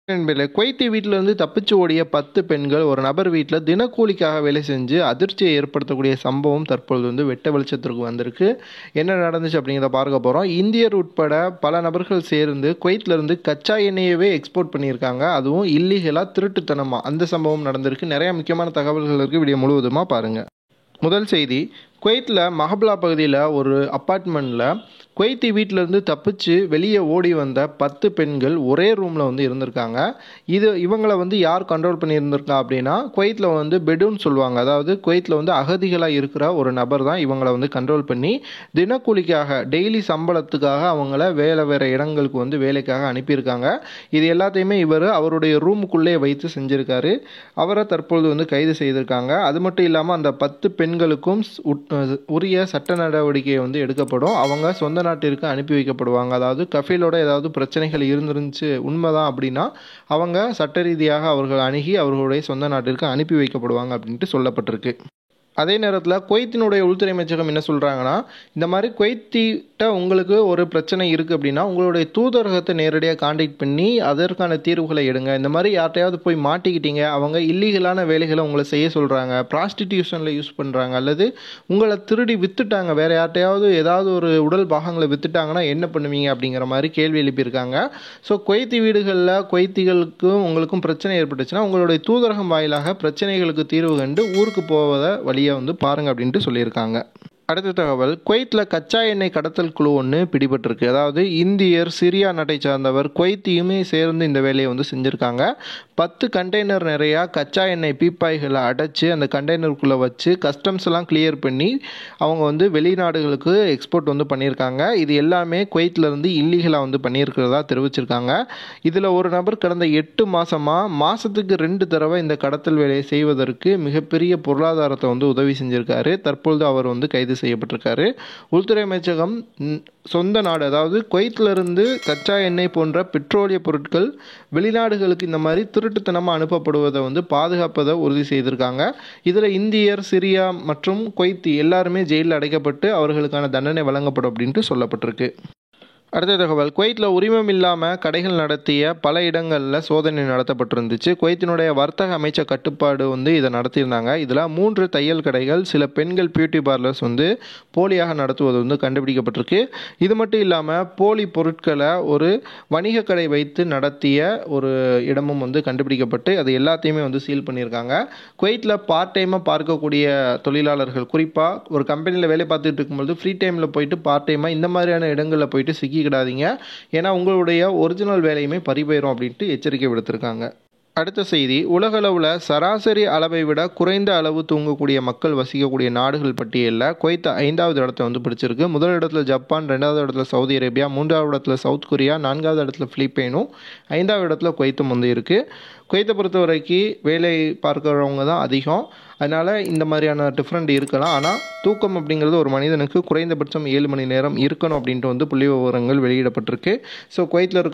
நண்பர்களே, குவைத்தி வீட்டிலிருந்து தப்பிச்சு ஓடிய 10 பெண்கள் ஒரு நபர் வீட்டில் தினக்கூலிக்காக வேலை செஞ்சு அதிர்ச்சியை ஏற்படுத்தக்கூடிய சம்பவம் தற்பொழுது வெட்ட வெளிச்சத்திற்கு வந்திருக்கு. என்ன நடந்துச்சு அப்படிங்கிறத பார்க்க போகிறோம். இந்தியர் உட்பட பல நபர்கள் சேர்ந்து குவைத்திலிருந்து கச்சா எண்ணெயவே எக்ஸ்போர்ட் பண்ணியிருக்காங்க. அதுவும் இல்லீகலாக திருட்டுத்தனமாக அந்த சம்பவம் நடந்திருக்கு. நிறைய முக்கியமான தகவல்கள் இருக்குது. வீடியோ முழுவதுமாக பாருங்கள். முதல் செய்தி, குவைத்தில் மஹப்லா பகுதியில் ஒரு அப்பார்ட்மெண்ட்டில் குவைத்தி வீட்டிலேருந்து தப்பிச்சு வெளியே ஓடி வந்த 10 பெண்கள் ஒரே ரூமில் இருந்திருக்காங்க. இவங்களை யார் கண்ட்ரோல் பண்ணியிருந்திருக்கா அப்படின்னா, குவைத்தில் பெடூன்னு சொல்லுவாங்க. அதாவது குவைத்தில் அகதிகளாக இருக்கிற ஒரு நபர் தான் இவங்களை கண்ட்ரோல் பண்ணி தினக்கூலிக்காக டெய்லி சம்பளத்துக்காக அவங்கள வேறு இடங்களுக்கு வேலைக்காக அனுப்பியிருக்காங்க. இது எல்லாத்தையுமே இவர் அவருடைய ரூமுக்குள்ளே வைத்து செஞ்சுருக்காரு. அவரை தற்பொழுது கைது செய்திருக்காங்க. அது மட்டும் இல்லாமல் அந்த 10 பெண்களுக்கும் உரிய சட்ட நடவடிக்கை எடுக்கப்படும். அவங்க சொந்த நாட்டிற்கு அனுப்பி வைக்கப்படுவாங்க. அதாவது கஃபீலோட ஏதாவது பிரச்சனைகள் இருந்துருந்துச்சு உண்மைதான் அப்படின்னா அவங்க சட்ட ரீதியாக அவர்கள் அணுகி அவர்களுடைய சொந்த நாட்டிற்கு அனுப்பி வைக்கப்படுவாங்க அப்படின்ட்டு சொல்லப்பட்டிருக்கு. அதே நேரத்தில் குவைத்தினுடைய உள்துறை அமைச்சகம் என்ன சொல்கிறாங்கன்னா, இந்த மாதிரி குவைத்திட்ட உங்களுக்கு ஒரு பிரச்சனை இருக்குது அப்படின்னா உங்களுடைய தூதரகத்தை நேரடியாக காண்டாக்ட் பண்ணி அதற்கான தீர்வுகளை எடுங்க. இந்த மாதிரி யார்ட்டையாவது போய் மாட்டிக்கிட்டீங்க, அவங்க இல்லீகலான வேலைகளை உங்களை செய்ய சொல்கிறாங்க, ப்ராஸ்டிடியூஷனில் யூஸ் பண்ணுறாங்க, அல்லது உங்களை திருடி விற்றுட்டாங்க, வேறு யார்ட்டையாவது ஏதாவது ஒரு உடல் பாகங்களை விற்றுட்டாங்கன்னா என்ன பண்ணுவீங்க அப்படிங்கிற மாதிரி கேள்வி எழுப்பியிருக்காங்க. ஸோ குவைத்தி வீடுகளில் குவைத்திகளுக்கும் உங்களுக்கும் பிரச்சனை ஏற்பட்டுச்சுன்னா உங்களுடைய தூதரகம் வாயிலாக பிரச்சனைகளுக்கு தீர்வு கண்டு ஊருக்கு போவதை வழியை பாருங்க அப்படின்ட்டு சொல்லியிருக்காங்க. அடுத்த தகவல், குவைத்தில் கச்சா எண்ணெய் கடத்தல் குழு ஒன்று பிடிபட்டிருக்கு. அதாவது இந்தியர், சிரியா நாட்டை சார்ந்தவர், குவைத்தியுமே சேர்ந்து இந்த வேலையை செஞ்சுருக்காங்க. 10 கண்டெய்னர் நிறையா கச்சா எண்ணெய் பீப்பாய்களை அடைச்சி அந்த கண்டெய்னருக்குள்ளே வச்சு கஸ்டம்ஸ் எல்லாம் கிளியர் பண்ணி அவங்க வெளிநாடுகளுக்கு எக்ஸ்போர்ட் பண்ணியிருக்காங்க. இது எல்லாமே குவைத்திலிருந்து இல்லீகலாக பண்ணியிருக்கிறதா தெரிவிச்சிருக்காங்க. இதில் ஒரு நபர் கடந்த 8 மாதத்துக்கு 2 தடவை இந்த கடத்தல் வேலையை செய்வதற்கு மிகப்பெரிய பொருளாதாரத்தை உதவி செஞ்சிருக்காரு. தற்பொழுது அவர் கைது செய்யப்பட்டிருக்காரு. உள்துறை அமைச்சகம் சொந்த நாடு அதாவது குவைத்திலிருந்து கச்சா எண்ணெய் போன்ற பெட்ரோலிய பொருட்கள் வெளிநாடுகளுக்கு இந்த மாதிரி திருட்டுத்தனமாக அனுப்பப்படுவதை பாதுகாப்பதை உறுதி செய்திருக்காங்க. இதில் இந்தியர், சிரியா மற்றும் குவைத்தி எல்லாருமே ஜெயிலில் அடைக்கப்பட்டு அவர்களுக்கான தண்டனை வழங்கப்படும் அப்படின்ட்டு சொல்லப்பட்டிருக்கு. அடுத்த தகவல், குவைத்தில் உரிமம் இல்லாமல் கடைகள் நடத்திய பல இடங்களில் சோதனை நடத்தப்பட்டிருந்துச்சு. குவைத்தினுடைய வர்த்தக அமைச்சர் கட்டுப்பாடு இதை நடத்தியிருந்தாங்க. இதில் 3 தையல் கடைகள், சில பெண்கள் பியூட்டி பார்லர்ஸ் போலியாக நடத்துவது கண்டுபிடிக்கப்பட்டிருக்கு. இது மட்டும் இல்லாமல் போலி பொருட்களை ஒரு வணிக கடை வைத்து நடத்திய ஒரு இடமும் கண்டுபிடிக்கப்பட்டு அது எல்லாத்தையுமே சீல் பண்ணியிருக்காங்க. குவைத்தில் பார்ட் டைமாக பார்க்கக்கூடிய தொழிலாளர்கள், குறிப்பாக ஒரு கம்பெனியில் வேலை பார்த்துட்டு இருக்கும்போது ஃப்ரீ டைமில் போயிட்டு பார்ட் டைமாக இந்த மாதிரியான இடங்களில் போயிட்டு சிக்கிக்கிடாதீங்க. ஏன்னா உங்களுடைய ஒரிஜினல் வேலையுமே பறிபோயிரும் அப்படின்ட்டு எச்சரிக்கை விடுத்திருக்காங்க. அடுத்த செய்தி, உலகளவில் சராசரி அளவை விட குறைந்த அளவு தூங்கக்கூடிய மக்கள் வசிக்கக்கூடிய நாடுகள் பட்டியலில் குவைத் 5வது இடத்தை பிடிச்சிருக்கு. முதல் இடத்துல ஜப்பான், 2வது இடத்துல சவுதி அரேபியா, 3வது இடத்துல சவுத் கொரியா, 4வது இடத்துல பிலிப்பைனும், 5வது இடத்துல குவைத்தும் இருக்குது. குவைத்தை பொறுத்த வரைக்கும் வேலை பார்க்குறவங்க தான் அதிகம். அதனால் இந்த மாதிரியான டிஃப்ரெண்ட் இருக்கலாம். ஆனால் தூக்கம் அப்படிங்கிறது ஒரு மனிதனுக்கு குறைந்தபட்சம் 7 மணி நேரம் இருக்கணும் அப்படின்ட்டு புள்ளி விவரங்கள் வெளியிடப்பட்டிருக்கு. ஸோ குவைத்தில் இருக்க